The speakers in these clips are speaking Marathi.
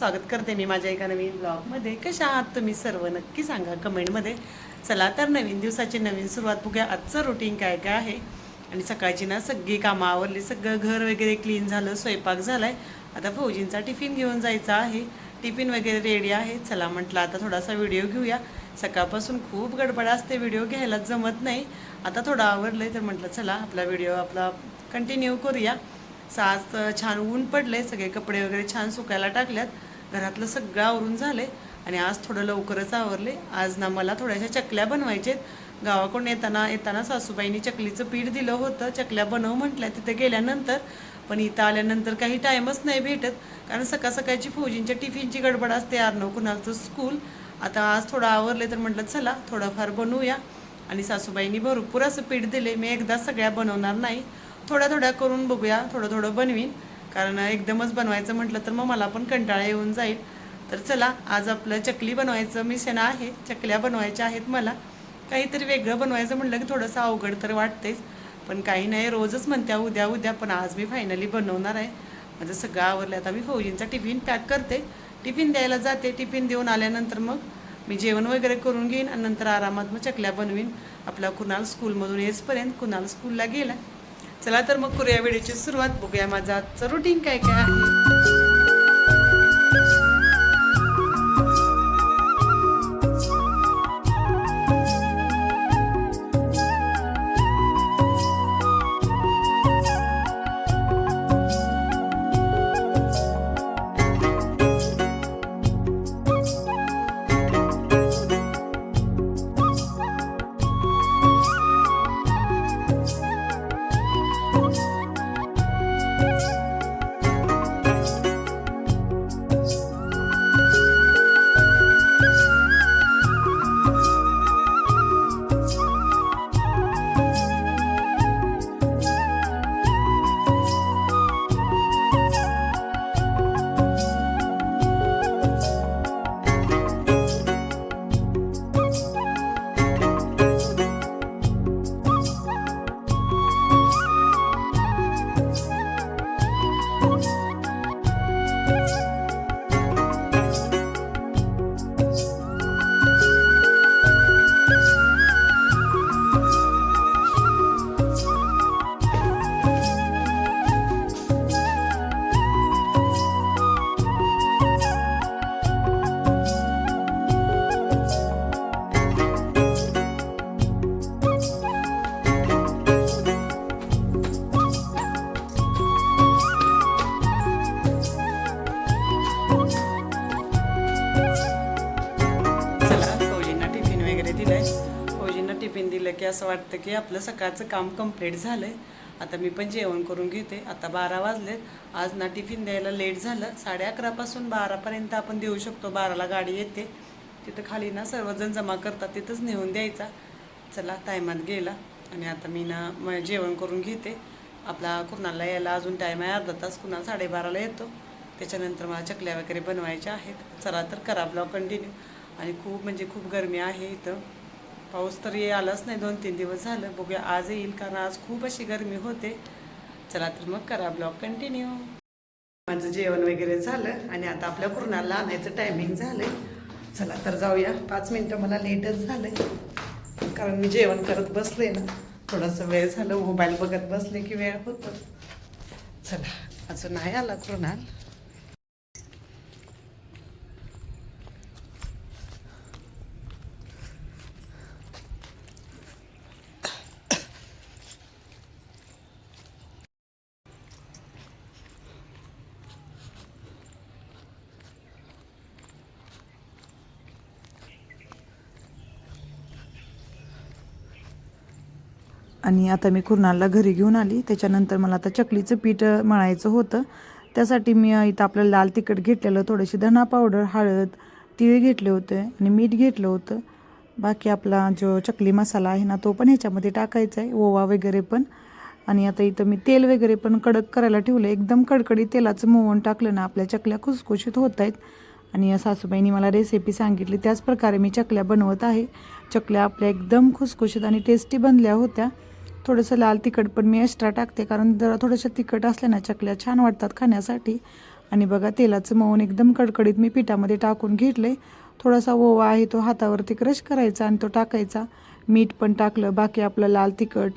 स्वागत करते मी माझ्या एका नवीन ब्लॉगमध्ये। कशा आहात तुम्ही सर्व नक्की सांगा कमेंटमध्ये। चला तर नवीन दिवसाची नवीन सुरुवात बघूया। आजचं रुटीन काय काय आहे। आणि सकाळची ना सगळी कामं आवरली, सगळं घर वगैरे क्लीन झालं, स्वयंपाक झालाय। आता फौजींचा टिफिन घेऊन जायचा आहे। टिफिन वगैरे रेडी आहे। चला म्हटलं आता थोडासा व्हिडिओ घेऊया। सकाळपासून खूप गडबड असते, व्हिडिओ घ्यायला जमत नाही। आता थोडं आवरलंय तर म्हटलं चला आपला व्हिडिओ कंटिन्यू करूया। आज छान ऊन पडले, सगळे कपडे वगैरे छान सुकायला टाकल्यात, घरातलं सगळं आवरून झाले आणि आज थोडं लवकरच आवरले। आज ना मला थोड्याशा चकल्या बनवायचेत। गावाकडून येताना सासूबाईंनी चकलीचं पीठ दिलं होतं, चकल्या बनव म्हटल्या तिथे गेल्यानंतर। पण इथं आल्यानंतर काही टाईमच नाही भेटत, कारण सकाळची फौजींच्या टिफिनची गडबड असते, आर्नव कुणालचं स्कूल। आता आज थोडं आवरले तर म्हटलं चला थोडंफार बनवूया। आणि सासूबाईंनी भरपूर असं पीठ दिले, मी एकदा सगळ्या बनवणार नाही, थोड्या करून बघूया, थोडं बनवीन। कारण एकदमच बनवायचं म्हटलं तर मग मला पण कंटाळा येऊन जाईल। तर चला आज आपलं चकली बनवायचं मिशन आहे, चकल्या बनवायच्या आहेत मला। काहीतरी वेगळं बनवायचं म्हटलं की थोडंसं अवघड तर वाटतेच, पण काही नाही, रोजच म्हणत्या उद्या पण आज मी फायनली बनवणार आहे। माझं सगळं आवरलं, आता मी फौजींचा टिफिन पॅक करते, टिफिन द्यायला जाते। टिफिन देऊन आल्यानंतर मग मी जेवण वगैरे करून घेईन आणि नंतर आरामात मग चकल्या बनवीन। आपला कुणाल स्कूलमधून येईपर्यंत, कुणाल स्कूलला गेला। चला तर मग करूया व्हिडिओची सुरुवात, बघूया माझं आजचं रुटीन काय काय आहे। टिफिन दिलं की असं वाटतं की आपलं सकाळचं काम कंप्लीट झालं आहे। आता मी पण जेवण करून घेते। आता 12 वाजलेत। आज ना टिफिन द्यायला लेट झालं, 11:30पासून 12पर्यंत आपण देऊ शकतो। 12ला गाडी येते, तिथं खाली ना सर्वजण जमा करतात, तिथंच नेऊन द्यायचा। चला टायमात गेला आणि आता मी ना जेवण करून घेते। आपला कुणाला यायला अजून टाईम आहे, अर्धा तास, कुणाला 12:30ला येतो। त्याच्यानंतर मला चकल्या वगैरे बनवायच्या आहेत। चला तर करा ब्लॉग कंटिन्यू। आणि खूप गरमी आहे इथं, पाऊस तरी आलाच नाही, 2-3 दिवस झालं, बघूया आज येईल, कारण आज खूप अशी गरमी होते। चला तर मग करा ब्लॉग कंटिन्यू। माझं जेवण वगैरे झालं आणि आता आपल्या कुणाला आणायचं टायमिंग झालंय। चला तर जाऊया। 5 मिनटं मला लेटच झालंय, कारण मी जेवण करत बसले ना, थोडासा वेळ झालं, मोबाईल बघत बसले की वेळ होतो। चला अजून नाही आला कुणाल। आणि आता मी कुर्नालला घरी घेऊन आली। त्याच्यानंतर मला आता चकलीचं पीठ मळायचं होतं, त्यासाठी मी इथं आपलं लाल तिखट घेतलेलं, थोडीशी धना पावडर, हळद, तीळ घेतले होते आणि मीठ घेतलं होतं। बाकी आपला जो चकली मसाला आहे ना, तो पण ह्याच्यामध्ये टाकायचा आहे, ओवा वगैरे पण। आणि आता इथं मी तेल वगैरे पण कडक करायला ठेवलं, एकदम कडकडीत तेलाचं मोहन टाकलं ना, आपल्या चकल्या खुसखुशीत होत आहेत। आणि सासूबाईंनी मला रेसिपी सांगितली, त्याच प्रकारे मी चकल्या बनवत आहे। चकल्या आपल्या एकदम खुसखुशीत आणि टेस्टी बनल्या होत्या। थोडंसं लाल तिखट पण मी एक्स्ट्रा टाकते, कारण जरा थोडंसं तिखट असलं ना चकल्या छान वाटतात खाण्यासाठी। आणि बघा तेलाचं मऊन एकदम कडकडीत मी पिठामध्ये टाकून घेतले. थोडासा ओवा आहे तो हातावरती क्रश करायचा आणि तो टाकायचा. मीठ पण टाकलं, बाकी आपलं लाल तिखट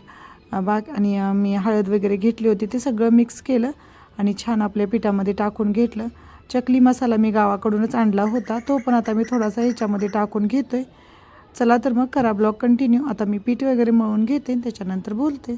आणि मी हळद वगैरे घेतली होती ते सगळं मिक्स केलं आणि छान आपल्या पिठामध्ये टाकून घेतलं. चकली मसाला मी गावाकडूनच आणला होता, तो पण आता मी थोडासा ह्याच्यामध्ये टाकून घेतोय. चला तर मग करा ब्लॉग कंटिन्यू. आता मी पीठ वगैरे मळून घेते त्याच्यानंतर बोलते.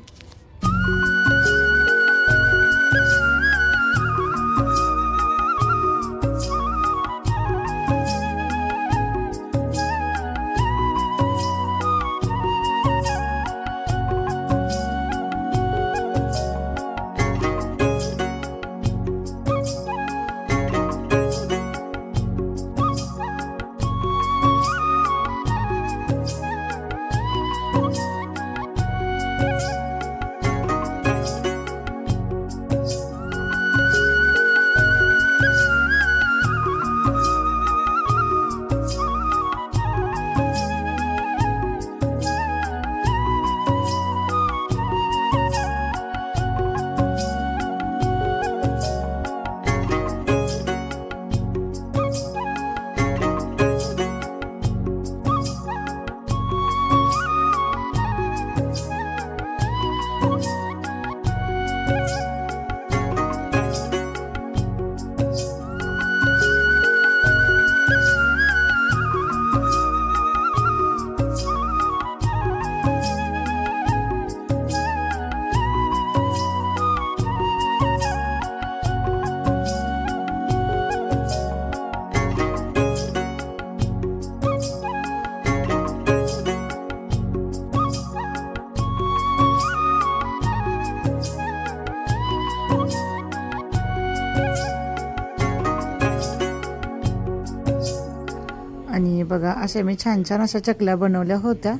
आणि बघा अशा मी छान छान अशा चकल्या बनवल्या होत्या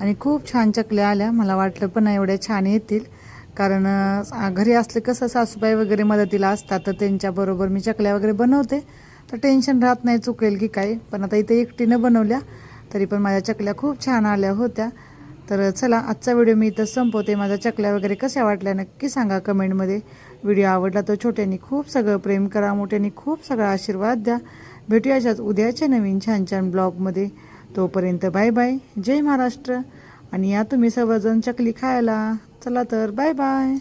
आणि खूप छान चकल्या आल्या. मला वाटलं पण नाही एवढ्या छान येतील, कारण घरी असले कसं सासूबाई वगैरे मदतीला असतात तर त्यांच्याबरोबर मी चकल्या वगैरे बनवते तर टेन्शन राहत नाही चुकेल की काय. पण आता इथे एकटीनं बनवल्या तरी पण माझ्या चकल्या खूप छान आल्या होत्या. तर चला आजचा व्हिडिओ मी इथं संपवते. माझ्या चकल्या वगैरे कशा वाटल्या नक्की सांगा कमेंटमध्ये. व्हिडिओ आवडला तर छोट्यांनी खूप सगळं प्रेम करा, मोठ्यांनी खूप सगळा आशीर्वाद द्या. भेटूयाच्याच उद्याच्या नवीन छान छान ब्लॉगमध्ये. तोपर्यंत बाय बाय, जय महाराष्ट्र. आणि या तुम्ही सर्वजण चकली खायला. चला तर बाय बाय.